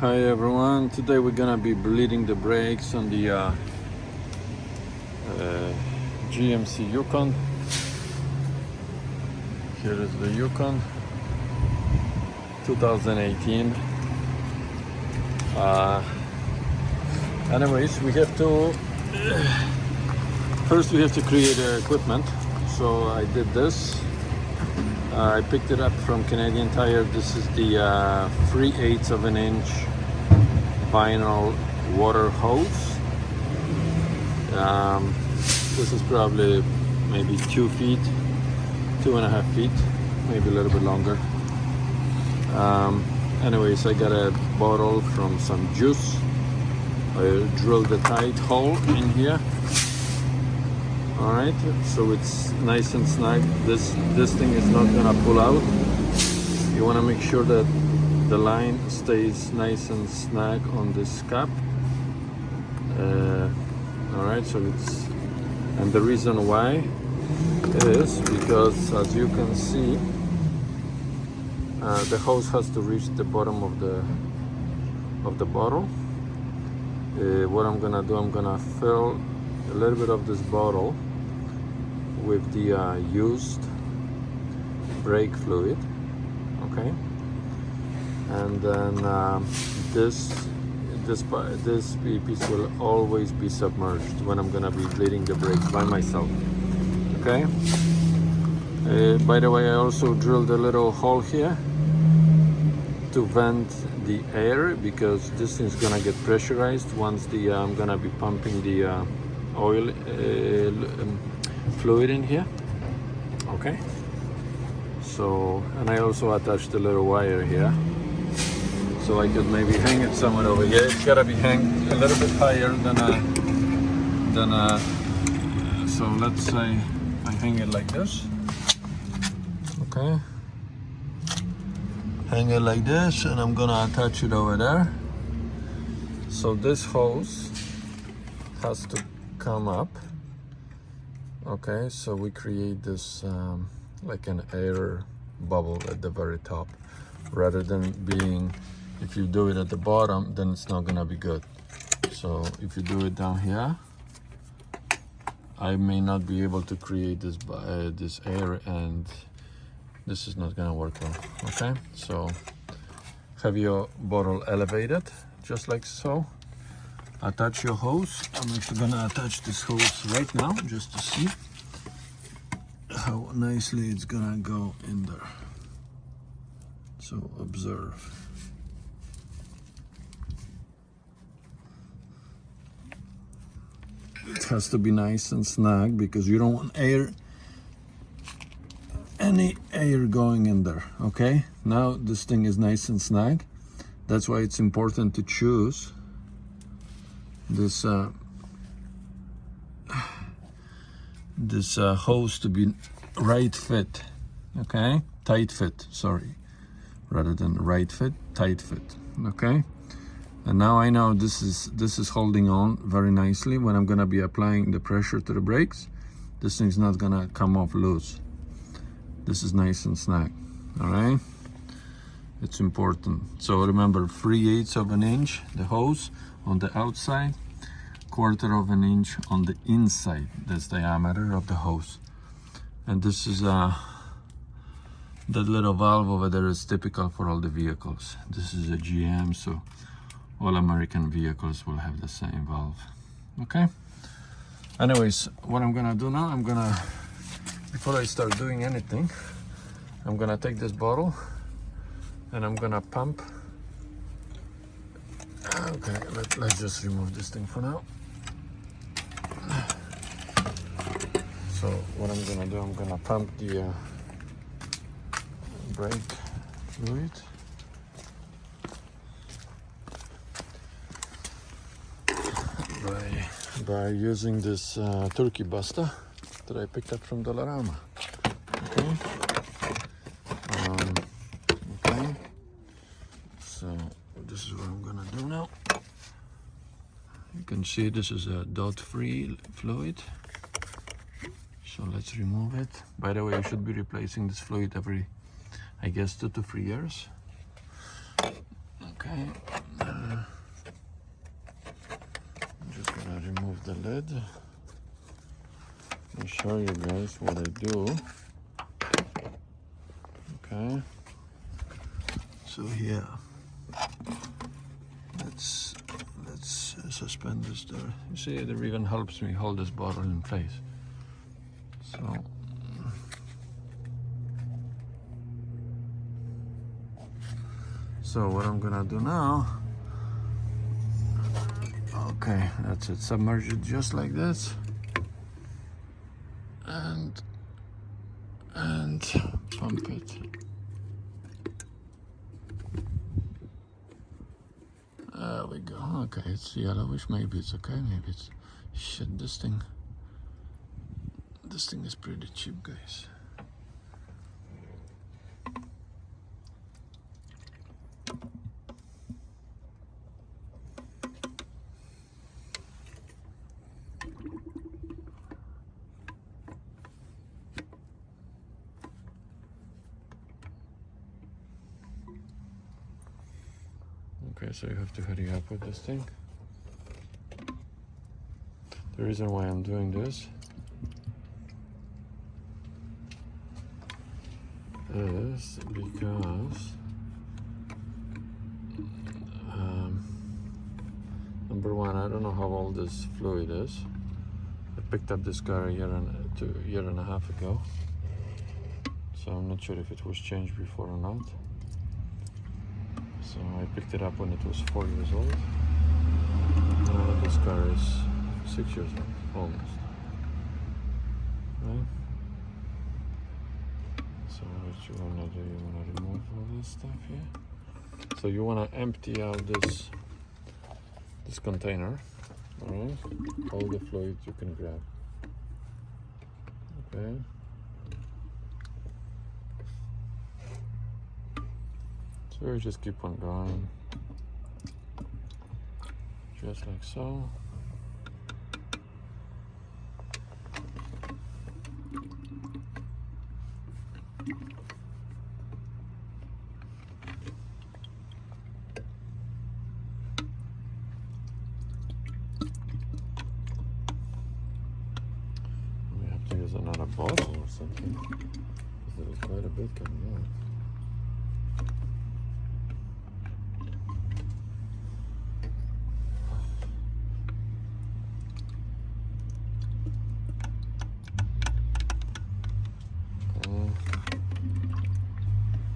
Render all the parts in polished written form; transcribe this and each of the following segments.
Hi everyone, today we're gonna be bleeding the brakes on the GMC Yukon. Here is the Yukon 2018. Anyways, we have to first we have to create equipment. So I did this. I picked it up from Canadian Tire. This is the 3/8 of an inch vinyl water hose. This is probably maybe 2 feet, 2.5 feet, maybe a little bit longer. Anyways, I got a bottle from some juice. I drilled a tight hole in here. All right, so it's nice and snug. This thing is not gonna pull out. You want to make sure that the line stays nice and snug on this cap. All right, so it's, and the reason why is because, as you can see, the hose has to reach the bottom of the bottle. What I'm gonna do, I'm gonna fill a little bit of this bottle with the used brake fluid, okay, and then this piece will always be submerged when I'm gonna be bleeding the brakes by myself, okay. By the way, I also drilled a little hole here to vent the air, because this thing's gonna get pressurized once I'm gonna be pumping the oil fluid in here, okay. So, and I also attached a little wire here, so I could maybe hang it somewhere over here. It's gotta be hanged a little bit higher than so let's say I hang it like this, okay. Hang it like this, and I'm gonna attach it over there. So this hose has to come up, okay. So we create this like an air bubble at the very top, rather than being, if you do it at the bottom, then it's not gonna be good. So if you do it down here, I may not be able to create this air, and this is not gonna work well, okay. So have your bottle elevated just like so. Attach your hose. I'm actually gonna attach this hose right now just to see how nicely it's gonna go in there. So observe. It has to be nice and snug, because you don't want any air going in there, okay. Now this thing is nice and snug. That's why it's important to choose this hose to be right fit, okay, tight fit, sorry, rather than right fit, tight fit, okay. And now I know this is holding on very nicely. When I'm gonna be applying the pressure to the brakes, this thing's not gonna come off loose. This is nice and snug, all right. It's important. So remember, 3/8 of an inch the hose on the outside, 1/4 of an inch on the inside. That's the diameter of the hose. And this is that little valve over there is typical for all the vehicles. This is a GM, so all American vehicles will have the same valve, okay. Anyways, what I'm gonna do now, before I start doing anything, I'm gonna take this bottle and I'm gonna pump. Okay, let's just remove this thing for now. So what I'm gonna do, I'm gonna pump the brake fluid. By using this turkey buster that I picked up from Dollarama, okay. Okay, so this is what I'm gonna do now. You can see this is a dot-free fluid, so let's remove it. By the way, you should be replacing this fluid every, I guess, 2 to 3 years, okay. lid. Let me show you guys what I do. Okay. So here, let's suspend this there. You see, it even helps me hold this bottle in place. So what I'm gonna do now, okay, that's it. Submerge it just like this, and pump it. There we go. Okay, it's yellowish. Maybe it's okay. Maybe it's shit. This thing is pretty cheap, guys. Okay, so you have to hurry up with this thing. The reason why I'm doing this is because number one, I don't know how old this fluid is. I picked up this car a year and a half ago, so I'm not sure if it was changed before or not. So I picked it up when it was 4 years old. Now this car is 6 years old, almost. Right? So what you wanna do, you wanna remove all this stuff here. So you wanna empty out this container, alright? All the fluid you can grab. Okay. So we just keep on going, just like so. We have to use another bottle or something, because there is quite a bit coming out.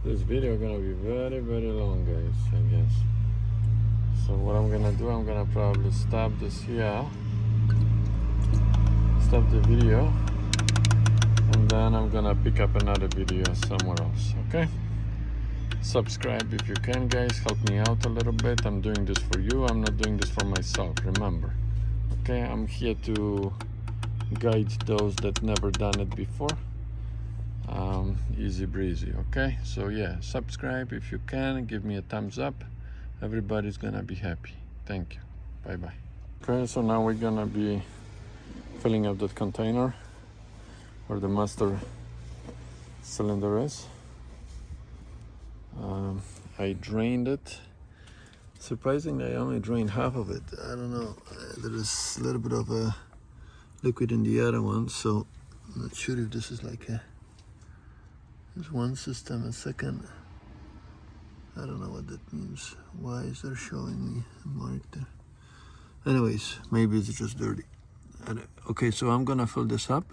This video gonna be very, very long, guys, I guess. So what I'm gonna do, I'm gonna probably stop this here, stop the video, and then I'm gonna pick up another video somewhere else, okay? Subscribe if you can, guys, help me out a little bit. I'm doing this for you, I'm not doing this for myself, remember. Okay, I'm here to guide those that never done it before. Easy breezy, okay? So yeah, subscribe if you can, give me a thumbs up. Everybody's gonna be happy. Thank you. Bye bye. Okay, so now we're gonna be filling up that container where the master cylinder is. I drained it. Surprisingly, I only drained half of it. I don't know, there is a little bit of a liquid in the other one, so I'm not sure if this is like a, there's one system, a second. I don't know what that means. Why is there showing me a mark there? Anyways, maybe it's just dirty. Okay, so I'm gonna fill this up.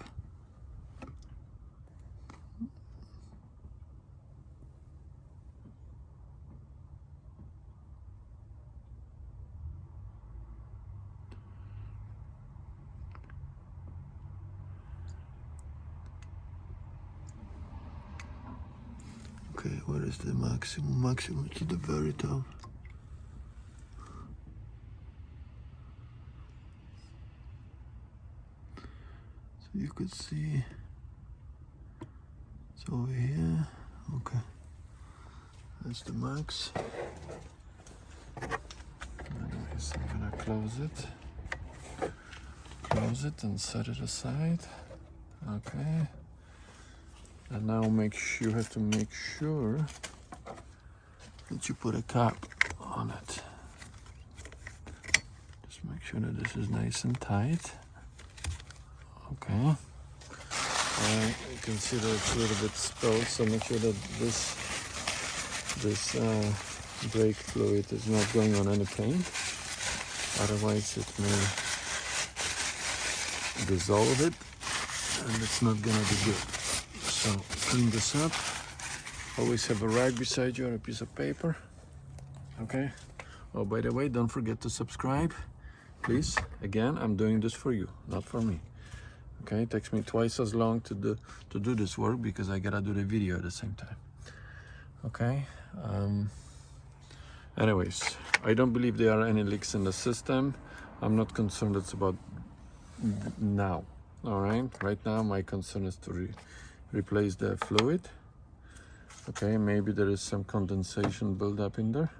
Okay, where is the maximum? Maximum to the very top. So you could see it's over here. Okay, that's the max. Anyways, I'm gonna close it and set it aside. Okay. And now you have to make sure that you put a cap on it. Just make sure that this is nice and tight. Okay. You can see that it's a little bit spilled, so make sure that this brake fluid is not going on any paint. Otherwise, it may dissolve it, and it's not gonna be good. So clean this up. Always have a rag beside you or a piece of paper. Okay. Oh, by the way, don't forget to subscribe, please. Again, I'm doing this for you, not for me. Okay, it takes me twice as long to do this work because I gotta do the video at the same time. Okay. Anyways, I don't believe there are any leaks in the system. I'm not concerned. It's about now. All right. Right now, my concern is to replace the fluid. Okay. Maybe there is some condensation buildup in there.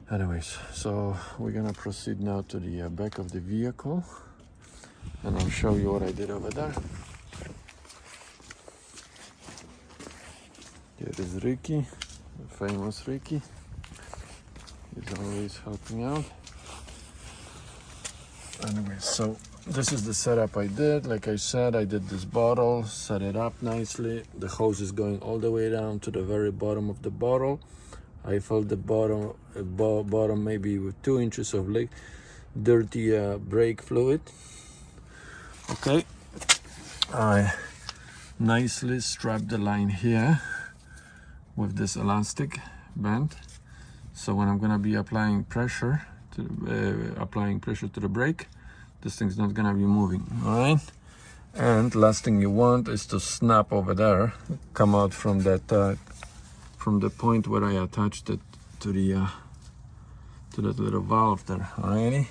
Anyways, so we're gonna proceed now to the back of the vehicle, and I'll show you what I did over there. Here is Ricky, the famous Ricky. He's always helping out. Anyways, so this is the setup I did. Like I said, I did this bottle, set it up nicely. The hose is going all the way down to the very bottom of the bottle. I filled the bottom maybe with 2 inches of dirty brake fluid. Okay, I nicely strapped the line here with this elastic band. So when I'm gonna be applying pressure to the brake, this thing's not gonna be moving. All right. And last thing you want is to snap over there, come out from that. From the point where I attached it to that little valve there. Alrighty.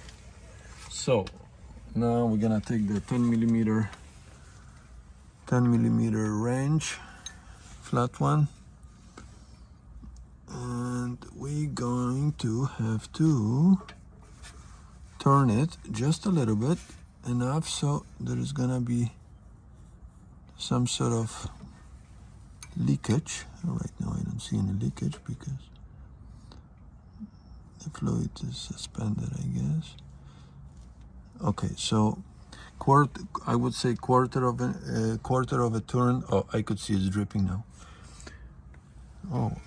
So now we're gonna take the 10 millimeter wrench, flat one, and we're going to have to turn it just a little bit, enough so there is gonna be some sort of leakage. Right now I don't see any leakage because the fluid is suspended, I guess. Okay, so I would say quarter of a turn. Oh, I could see it's dripping now. Oh,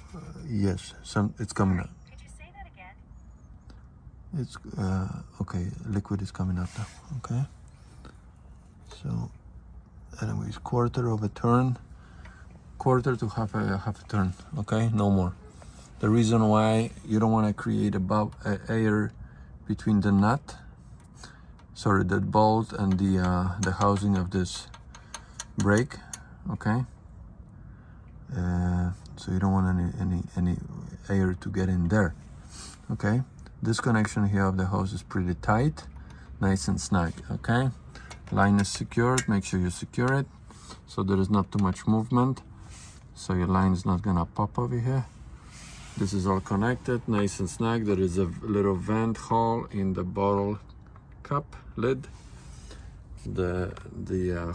yes, it's coming out. Could you say that again? It's okay, liquid is coming out now. Okay, so anyways, quarter of a turn. Quarter to half a turn. Okay, no more. The reason why you don't want to create air between the bolt and the housing of this brake. Okay, so you don't want any air to get in there. Okay, this connection here of the hose is pretty tight, nice and snug. Okay, line is secured. Make sure you secure it so there is not too much movement, so your line is not gonna pop over here. This is all connected, nice and snug. There is a little vent hole in the bottle cap lid. The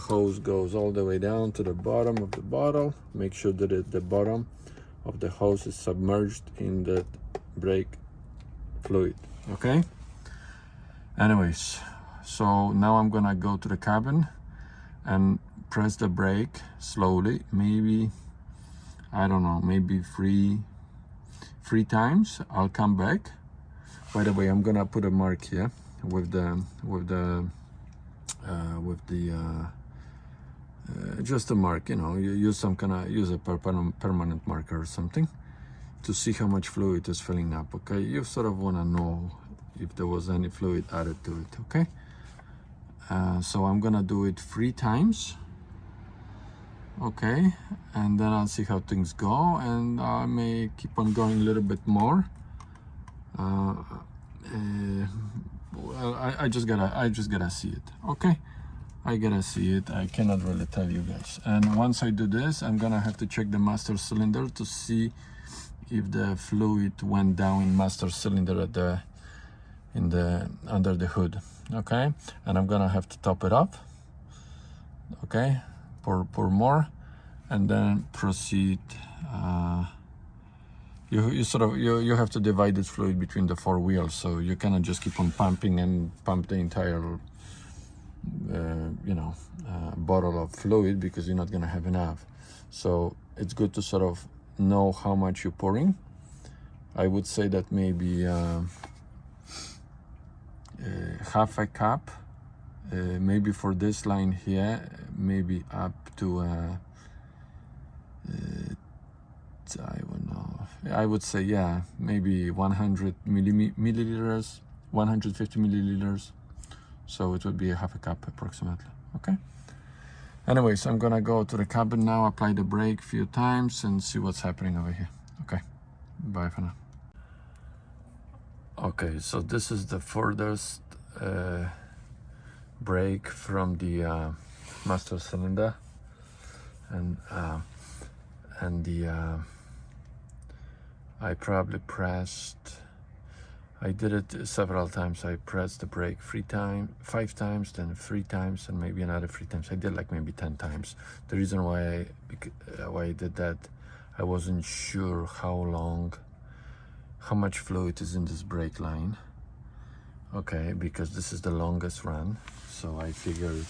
hose goes all the way down to the bottom of the bottle. Make sure that the bottom of the hose is submerged in the brake fluid. Okay, anyways, so now I'm gonna go to the cabin and press the brake slowly, maybe, I don't know, maybe three times. I'll come back. By the way, I'm gonna put a mark here with just a mark, you know, you use a permanent marker or something to see how much fluid is filling up. Okay, you sort of want to know if there was any fluid added to it. Okay, so I'm gonna do it 3 times. Okay, and then I'll see how things go, and I may keep on going a little bit more. Well, I just gotta see it. Okay, I gotta see it. I cannot really tell you guys. And once I do this, I'm gonna have to check the master cylinder to see if the fluid went down in master cylinder under the hood. Okay, and I'm gonna have to top it up. Okay, pour more, and then proceed. You have to divide this fluid between the 4 wheels, so you cannot just keep on pumping and pump the entire bottle of fluid, because you're not gonna have enough. So it's good to sort of know how much you're pouring. I would say that maybe half a cup, maybe for this line here, maybe up to I don't know, I would say, yeah, maybe 100 milliliters, 150 milliliters. So it would be a half a cup approximately. Okay. Anyways, I'm gonna go to the cabin now, apply the brake a few times and see what's happening over here. Okay, bye for now. Okay, so this is the furthest brake from the master cylinder, and I probably pressed, I did it several times. I pressed the brake 5 times, then 3 times, and maybe another 3 times. I did like maybe 10 times. The reason why I did that, I wasn't sure how much fluid is in this brake line. Okay, because this is the longest run, so I figured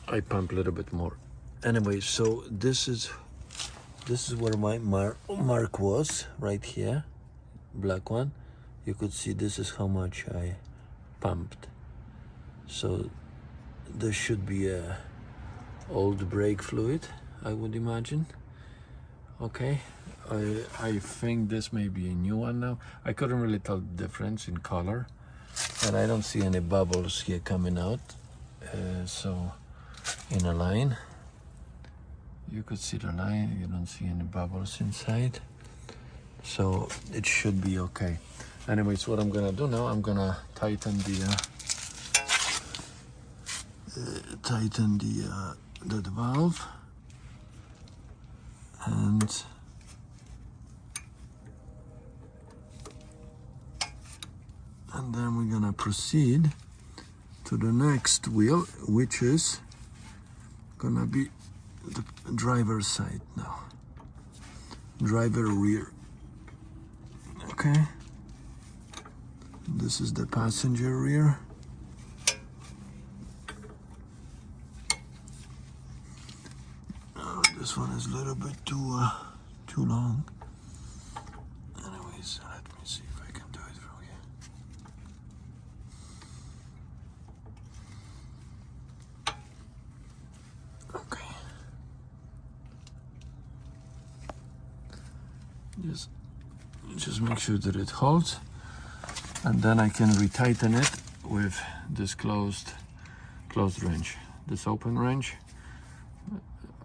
I pump a little bit more. Anyway, so this is where my mark was, right here, black one. You could see this is how much I pumped. So there should be a old brake fluid, I would imagine. Okay, I think this may be a new one now. I couldn't really tell the difference in color, and I don't see any bubbles here coming out. So in a line, you could see the line, you don't see any bubbles inside, so it should be okay. Anyways, what I'm gonna do now, I'm gonna tighten the valve, and then we're gonna proceed to the next wheel, which is gonna be the driver's side now, driver rear. Okay, this is the passenger rear. This one is a little bit too long. Anyways, let me see if I can do it from here. Okay. Just make sure that it holds, and then I can retighten it with this closed wrench, this open wrench.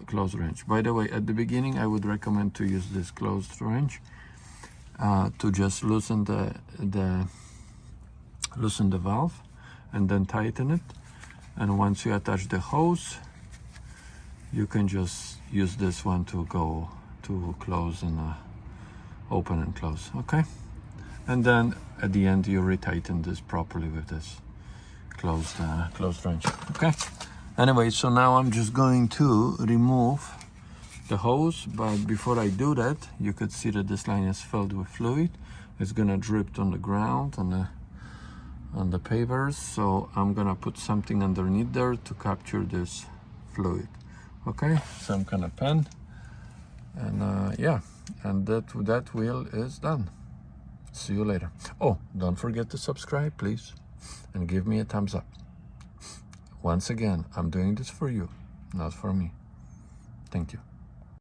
Closed wrench. By the way, at the beginning I would recommend to use this closed wrench to just loosen the valve and then tighten it, and once you attach the hose, you can just use this one to go to close and open and close. Okay, and then at the end you retighten this properly with this closed wrench. Okay. Anyway, so now I'm just going to remove the hose, but before I do that, you could see that this line is filled with fluid. It's gonna drip on the ground, on the pavers, so I'm gonna put something underneath there to capture this fluid. Okay, some kind of pen, and yeah, and that wheel is done. See you later. Oh, don't forget to subscribe, please, and give me a thumbs up. Once again, I'm doing this for you, not for me. Thank you.